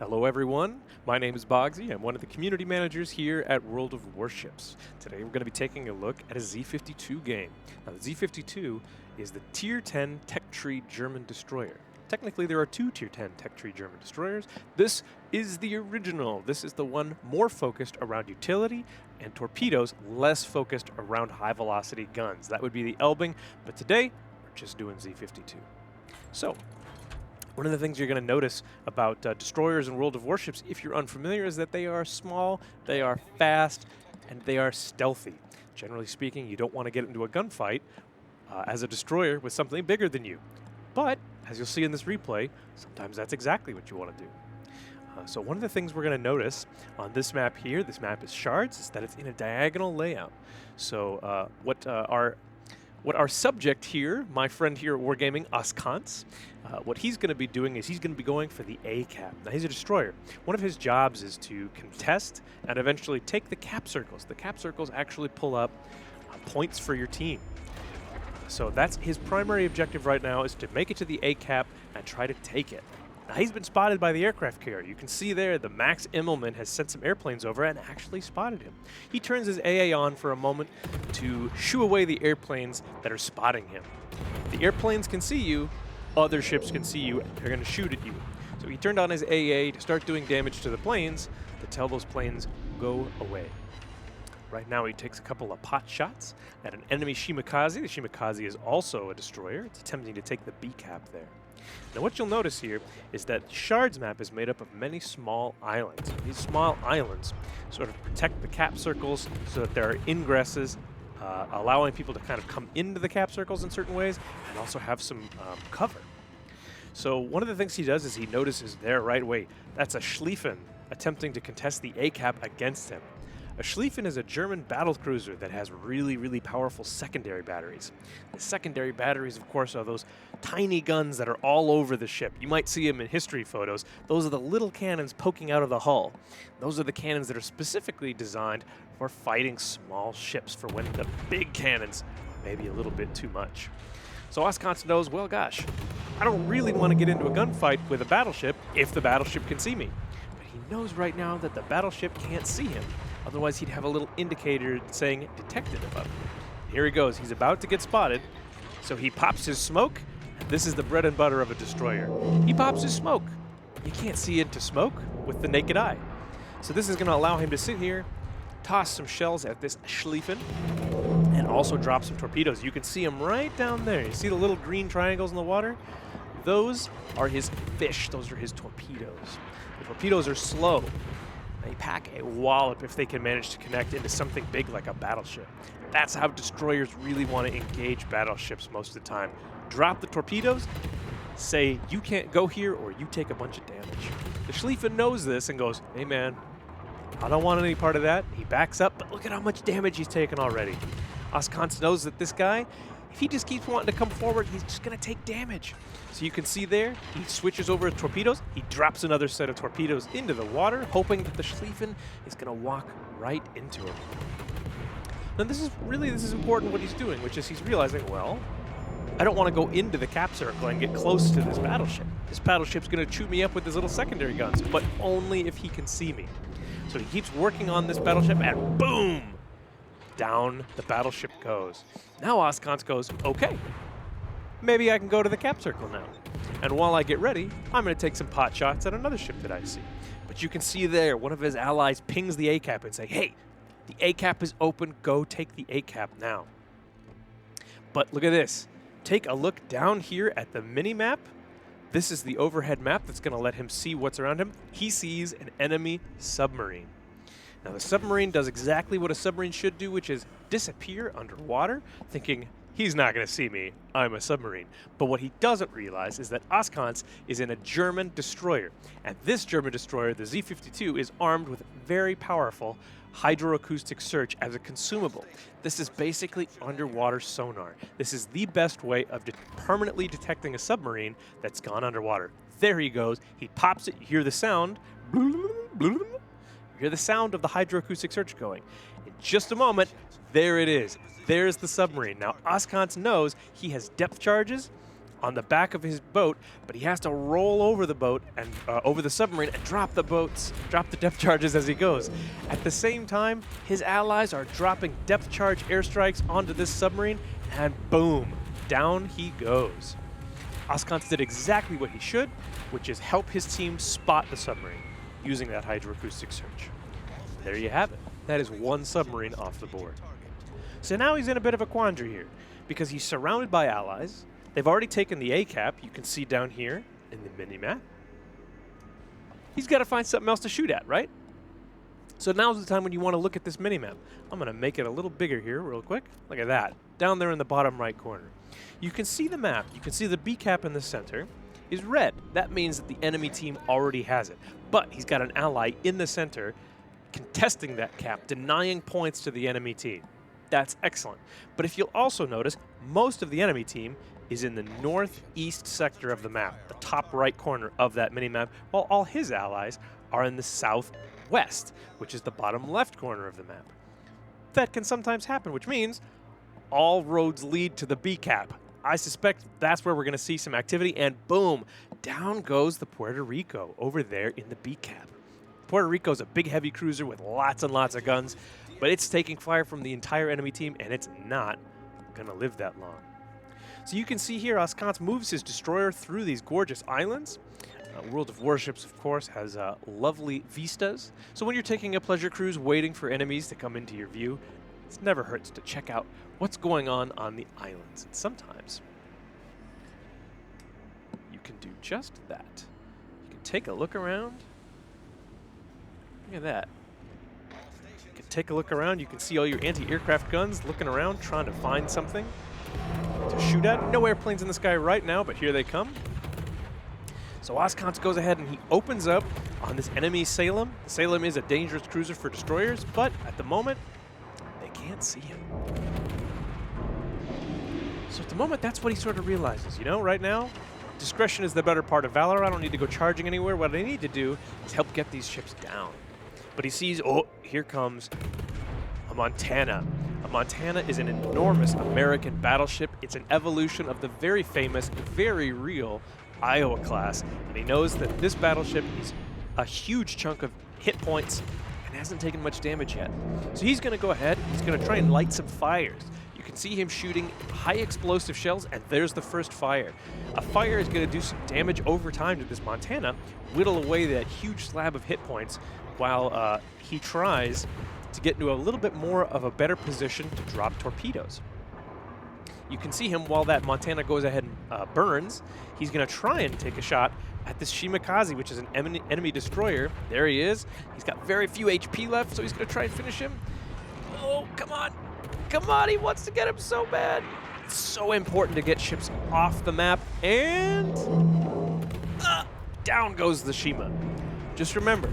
Hello everyone, my name is Bogsy. I'm one of the community managers here at World of Warships. Today we're going to be taking a look at a Z-52 game. Now the Z-52 is the Tier 10 Tech Tree German destroyer. Technically there are two Tier 10 Tech Tree German destroyers. This is the original. This is the one more focused around utility and torpedoes, less focused around high velocity guns. That would be the Elbing, but today we're just doing Z-52. So, one of the things you're going to notice about destroyers in World of Warships, if you're unfamiliar, is that they are small, they are fast, and they are stealthy. Generally speaking, you don't want to get into a gunfight as a destroyer with something bigger than you. But, as you'll see in this replay, sometimes that's exactly what you want to do. So one of the things we're going to notice on this map here, this map is shards, is that it's in a diagonal layout. So what our subject here, my friend here at Wargaming, Oskans, what he's going to be doing is he's going to be going for the A cap. Now, he's a destroyer. One of his jobs is to contest and eventually take the cap circles. The cap circles actually pull up points for your team. So that's his primary objective right now, is to make it to the A cap and try to take it. Now, he's been spotted by the aircraft carrier. You can see there the Max Immelman has sent some airplanes over and actually spotted him. He turns his AA on for a moment to shoo away the airplanes that are spotting him. The airplanes can see you, other ships can see you, they're going to shoot at you. So he turned on his AA to start doing damage to the planes to tell those planes go away. Right now he takes a couple of pot shots at an enemy Shimakaze. The Shimakaze is also a destroyer. It's attempting to take the B cap there. Now what you'll notice here is that Shards map is made up of many small islands. These small islands sort of protect the cap circles so that there are ingresses, allowing people to kind of come into the cap circles in certain ways and also have some cover. So one of the things he does is he notices there right away, that's a Schlieffen attempting to contest the A cap against him. A Schlieffen is a German battle cruiser that has really, really powerful secondary batteries. The secondary batteries, of course, are those tiny guns that are all over the ship. You might see them in history photos. Those are the little cannons poking out of the hull. Those are the cannons that are specifically designed for fighting small ships, for when the big cannons may be a little bit too much. So Oskans knows, well, gosh, I don't really want to get into a gunfight with a battleship if the battleship can see me. But he knows right now that the battleship can't see him. Otherwise, he'd have a little indicator saying detected above him. Here he goes. He's about to get spotted. So he pops his smoke. And this is the bread and butter of a destroyer. He pops his smoke. You can't see into smoke with the naked eye. So this is going to allow him to sit here, toss some shells at this Schlieffen, and also drop some torpedoes. You can see him right down there. You see the little green triangles in the water? Those are his fish. Those are his torpedoes. The torpedoes are slow. They pack a wallop if they can manage to connect into something big like a battleship. That's how destroyers really want to engage battleships most of the time. Drop the torpedoes, say you can't go here or you take a bunch of damage. The Schlieffen knows this and goes, hey man, I don't want any part of that. He backs up, but look at how much damage he's taken already. Oskans knows that this guy, if he just keeps wanting to come forward, he's just going to take damage. So you can see there, he switches over to torpedoes. He drops another set of torpedoes into the water, hoping that the Schlieffen is going to walk right into him. Now this is important what he's doing, which is he's realizing, well, I don't want to go into the cap circle and get close to this battleship. This battleship's going to chew me up with his little secondary guns, but only if he can see me. So he keeps working on this battleship, and boom! Down the battleship goes. Now Oskans goes, okay, maybe I can go to the cap circle now. And while I get ready, I'm going to take some pot shots at another ship that I see. But you can see there, one of his allies pings the A cap and say, hey, the A cap is open, go take the A cap now. But look at this. Take a look down here at the mini-map. This is the overhead map that's going to let him see what's around him. He sees an enemy submarine. Now the submarine does exactly what a submarine should do, which is disappear underwater, thinking, he's not going to see me, I'm a submarine. But what he doesn't realize is that Oskans is in a German destroyer. And this German destroyer, the Z-52, is armed with very powerful hydroacoustic search as a consumable. This is basically underwater sonar. This is the best way of permanently detecting a submarine that's gone underwater. There he goes. He pops it. You hear the sound. You hear the sound of the hydroacoustic search going. In just a moment, there it is. There's the submarine. Now, Oskans knows he has depth charges on the back of his boat, but he has to roll over the boat and over the submarine and drop the depth charges as he goes. At the same time, his allies are dropping depth charge airstrikes onto this submarine, and boom, down he goes. Oscance did exactly what he should, which is help his team spot the submarine using that hydroacoustic search. There you have it. That is one submarine off the board. So now he's in a bit of a quandary here, because he's surrounded by allies. They've already taken the A cap, you can see down here in the mini-map. He's got to find something else to shoot at, right? So now's the time when you want to look at this mini-map. I'm going to make it a little bigger here real quick. Look at that, down there in the bottom right corner. You can see the map. You can see the B cap in the center is red. That means that the enemy team already has it. But he's got an ally in the center contesting that cap, denying points to the enemy team. That's excellent. But if you'll also notice, most of the enemy team is in the northeast sector of the map, the top right corner of that mini-map, while all his allies are in the southwest, which is the bottom left corner of the map. That can sometimes happen, which means all roads lead to the B cap. I suspect that's where we're going to see some activity, and boom, down goes the Puerto Rico over there in the B cap. Puerto Rico is a big heavy cruiser with lots and lots of guns, but it's taking fire from the entire enemy team, and it's not going to live that long. So you can see here, Oscance moves his destroyer through these gorgeous islands. World of Warships, of course, has lovely vistas. So when you're taking a pleasure cruise waiting for enemies to come into your view, it never hurts to check out what's going on the islands. And sometimes you can do just that. You can take a look around. Look at that. You can take a look around. You can see all your anti-aircraft guns looking around, trying to find something to shoot at. No airplanes in the sky right now, but here they come. So Oscance goes ahead and he opens up on this enemy Salem. The Salem is a dangerous cruiser for destroyers, but at the moment, they can't see him. So at the moment, that's what he sort of realizes. You know, right now, discretion is the better part of valor. I don't need to go charging anywhere. What I need to do is help get these ships down. But he sees, oh, here comes a Montana. A Montana is an enormous American battleship. It's an evolution of the very famous, very real Iowa class. And he knows that this battleship is a huge chunk of hit points and hasn't taken much damage yet. So he's going to go ahead, he's going to try and light some fires. You can see him shooting high explosive shells, and there's the first fire. A fire is going to do some damage over time to this Montana, whittle away that huge slab of hit points while he tries to get into a little bit more of a better position to drop torpedoes. You can see him while that Montana goes ahead and burns. He's going to try and take a shot at this Shimakaze, which is an enemy destroyer. There he is. He's got very few HP left, so he's going to try and finish him. Oh, come on. Come on, he wants to get him so bad. It's so important to get ships off the map, and down goes the Shima. Just remember,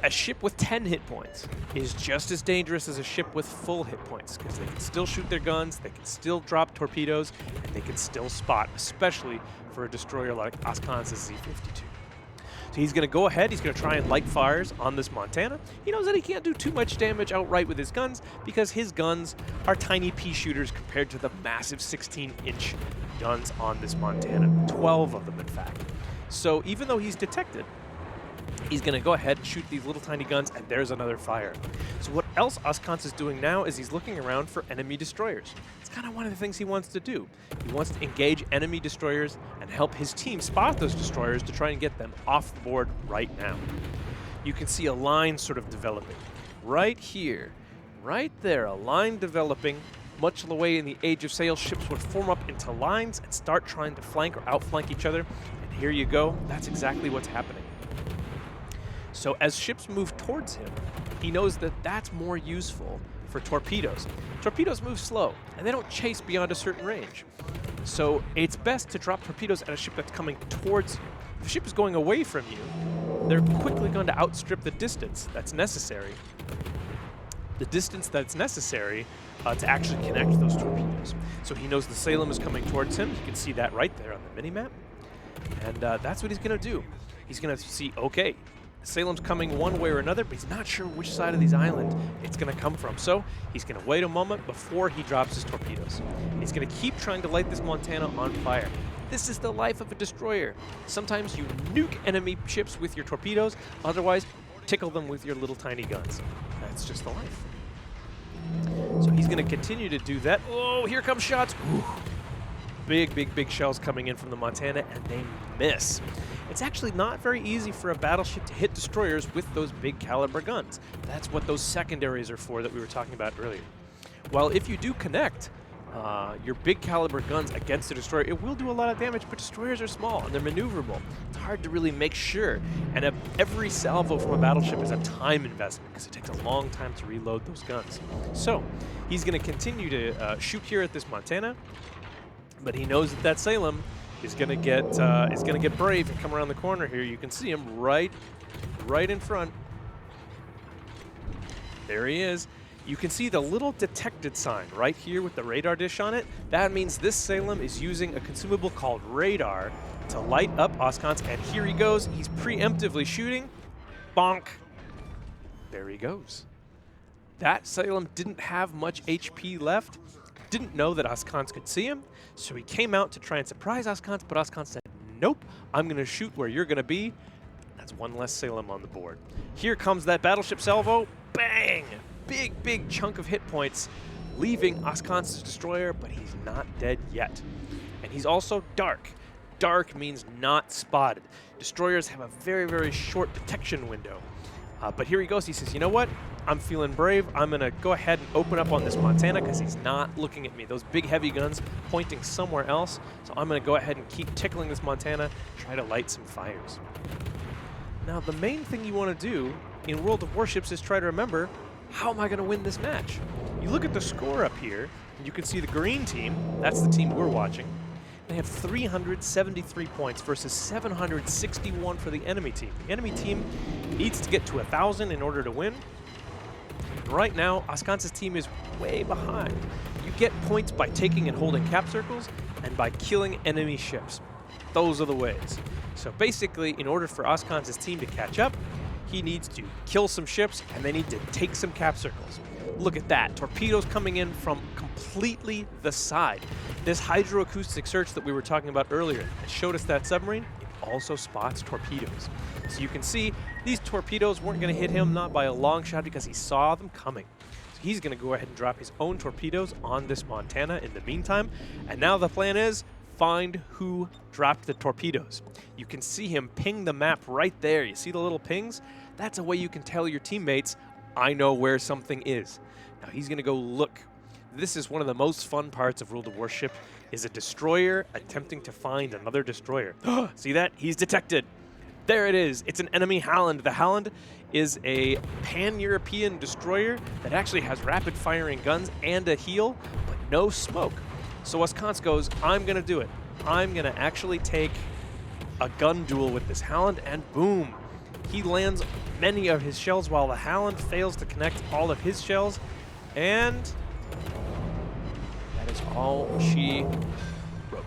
a ship with 10 hit points is just as dangerous as a ship with full hit points, because they can still shoot their guns, they can still drop torpedoes, and they can still spot, especially for a destroyer like Oscance's Z-52. So he's going to go ahead, he's going to try and light fires on this Montana. He knows that he can't do too much damage outright with his guns, because his guns are tiny pea shooters compared to the massive 16-inch guns on this Montana. 12 of them, in fact. So even though he's detected, he's going to go ahead and shoot these little tiny guns, and there's another fire. So what else Oscance is doing now is he's looking around for enemy destroyers. It's kind of one of the things he wants to do. He wants to engage enemy destroyers and help his team spot those destroyers to try and get them off the board right now. You can see a line sort of developing right here, right there, a line developing. Much of the way in the Age of Sail, ships would form up into lines and start trying to flank or outflank each other. And here you go. That's exactly what's happening. So as ships move towards him, he knows that that's more useful for torpedoes. Torpedoes move slow, and they don't chase beyond a certain range. So it's best to drop torpedoes at a ship that's coming towards you. If a ship is going away from you, they're quickly going to outstrip the distance that's necessary. The distance that's necessary to actually connect those torpedoes. So he knows the Salem is coming towards him. You can see that right there on the mini-map. And that's what he's going to do. He's going to see, okay, Salem's coming one way or another, but he's not sure which side of these island it's going to come from. So he's going to wait a moment before he drops his torpedoes. He's going to keep trying to light this Montana on fire. This is the life of a destroyer. Sometimes you nuke enemy ships with your torpedoes, otherwise tickle them with your little tiny guns. That's just the life. So he's going to continue to do that. Oh, here come shots. Ooh. Big, big, big shells coming in from the Montana, and they miss. It's actually not very easy for a battleship to hit destroyers with those big caliber guns. That's what those secondaries are for that we were talking about earlier. While if you do connect your big caliber guns against a destroyer, it will do a lot of damage, but destroyers are small and they're maneuverable. It's hard to really make sure. And every salvo from a battleship is a time investment because it takes a long time to reload those guns. So he's going to continue to shoot here at this Montana, but he knows that Salem is going to get brave and come around the corner here. You can see him right in front. There he is. You can see the little detected sign right here with the radar dish on it. That means this Salem is using a consumable called radar to light up Oscons, and here he goes. He's preemptively shooting. Bonk. There he goes. That Salem didn't have much HP left, didn't know that Oscons could see him, so he came out to try and surprise Oscons, but Oscons said, nope, I'm going to shoot where you're going to be. That's one less Salem on the board. Here comes that battleship salvo. Bang! Big, big chunk of hit points, leaving Oscons' destroyer, but he's not dead yet. And he's also dark. Dark means not spotted. Destroyers have a very, very short detection window. But here he goes. He says, you know what? I'm feeling brave. I'm going to go ahead and open up on this Montana because he's not looking at me. Those big, heavy guns pointing somewhere else. So I'm going to go ahead and keep tickling this Montana, try to light some fires. Now, the main thing you want to do in World of Warships is try to remember, how am I going to win this match? You look at the score up here, and you can see the green team. That's the team we're watching. They have 373 points versus 761 for the enemy team. The enemy team needs to get to 1,000 in order to win. And right now, Oscons' team is way behind. You get points by taking and holding cap circles and by killing enemy ships. Those are the ways. So basically, in order for Oscons' team to catch up, he needs to kill some ships and they need to take some cap circles. Look at that. Torpedoes coming in from completely the side. This hydroacoustic search that we were talking about earlier that showed us that submarine, it also spots torpedoes. So you can see these torpedoes weren't going to hit him, not by a long shot, because he saw them coming. So he's going to go ahead and drop his own torpedoes on this Montana in the meantime. And now the plan is find who dropped the torpedoes. You can see him ping the map right there. You see the little pings? That's a way you can tell your teammates, I know where something is. Now he's going to go look. This is one of the most fun parts of World of Warship, is a destroyer attempting to find another destroyer. See that? He's detected. There it is. It's an enemy Halland. The Halland is a pan-European destroyer that actually has rapid-firing guns and a heel, but no smoke. So Oscons goes, I'm going to do it. I'm going to actually take a gun duel with this Halland, and boom. He lands many of his shells while the Halland fails to connect all of his shells, and that is all she wrote.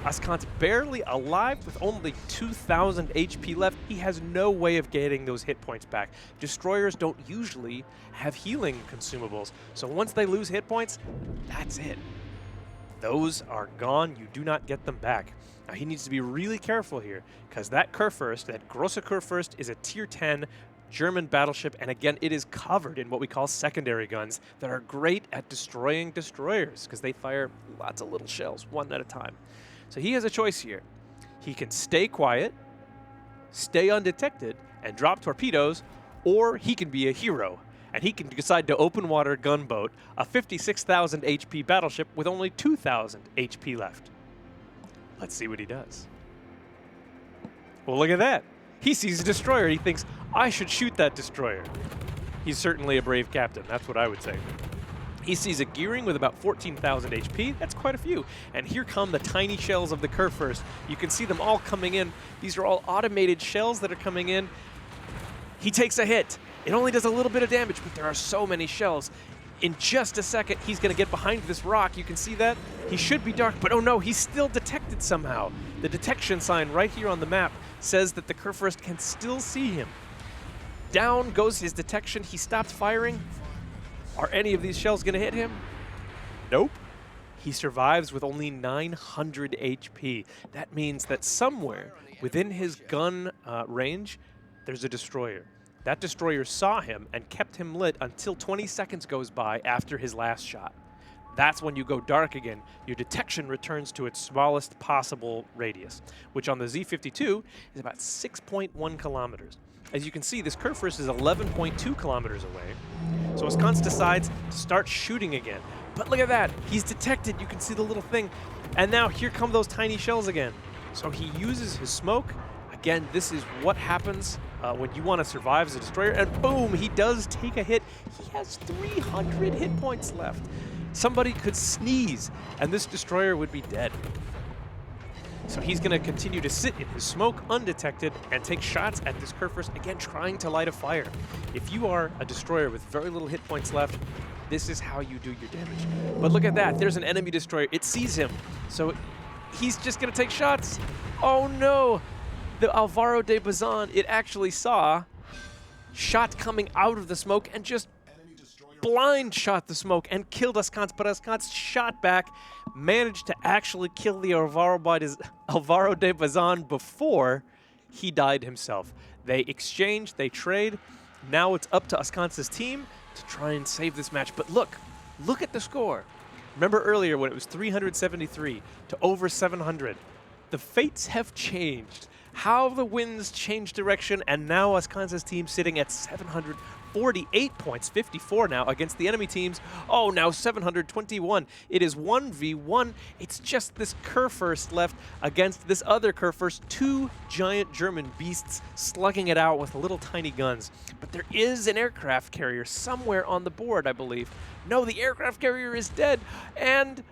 Oscons barely alive with only 2,000 HP left. He has no way of getting those hit points back. Destroyers don't usually have healing consumables, so once they lose hit points, that's it. Those are gone. You do not get them back. Now he needs to be really careful here because that Kurfürst, that Grosse Kurfürst, is a tier 10 German battleship, and again, it is covered in what we call secondary guns that are great at destroying destroyers because they fire lots of little shells, one at a time. So he has a choice here. He can stay quiet, stay undetected, and drop torpedoes, or he can be a hero, and he can decide to open water gunboat a 56,000 HP battleship with only 2,000 HP left. Let's see what he does. Well, look at that. He sees a destroyer. He thinks, I should shoot that destroyer. He's certainly a brave captain. That's what I would say. He sees a gearing with about 14,000 HP. That's quite a few. And here come the tiny shells of the Kurfürst. You can see them all coming in. These are all automated shells that are coming in. He takes a hit. It only does a little bit of damage, but there are so many shells. In just a second, he's going to get behind this rock. You can see that. He should be dark, but oh no, he's still detected somehow. The detection sign right here on the map says that the Kurfürst can still see him. Down goes his detection. He stopped firing. Are any of these shells going to hit him? Nope. He survives with only 900 HP. That means that somewhere within his gun range, there's a destroyer. That destroyer saw him and kept him lit until 20 seconds goes by after his last shot. That's when you go dark again. Your detection returns to its smallest possible radius, which on the Z52 is about 6.1 kilometers. As you can see, this Kurfürst is 11.2 kilometers away. So Wisconsin decides to start shooting again. But look at that, he's detected, you can see the little thing. And now here come those tiny shells again. So he uses his smoke. Again, this is what happens when you want to survive as a destroyer. And boom, he does take a hit. He has 300 hit points left. Somebody could sneeze and this destroyer would be dead. So he's going to continue to sit in his smoke undetected and take shots at this Kurfürst, again trying to light a fire. If you are a destroyer with very little hit points left, this is how you do your damage. But look at that, there's an enemy destroyer. It sees him, so he's just going to take shots. Oh no, the Alvaro de Bazan, it actually saw shot coming out of the smoke and just blind shot the smoke and killed Ascans, but Ascans shot back, managed to actually kill the Alvaro de Bazan before he died himself. They exchange, they trade. Now it's up to Ascans' team to try and save this match. But look at the score. Remember earlier when it was 373 to over 700? The fates have changed. How the winds change direction, and now Ascans' team sitting at 748 points, 54 now against the enemy teams. Oh, now 721. It is 1v1. It's just this Kurfürst left against this other Kurfürst, two giant German beasts slugging it out with little tiny guns. But there is an aircraft carrier somewhere on the board, I believe. No, the aircraft carrier is dead, and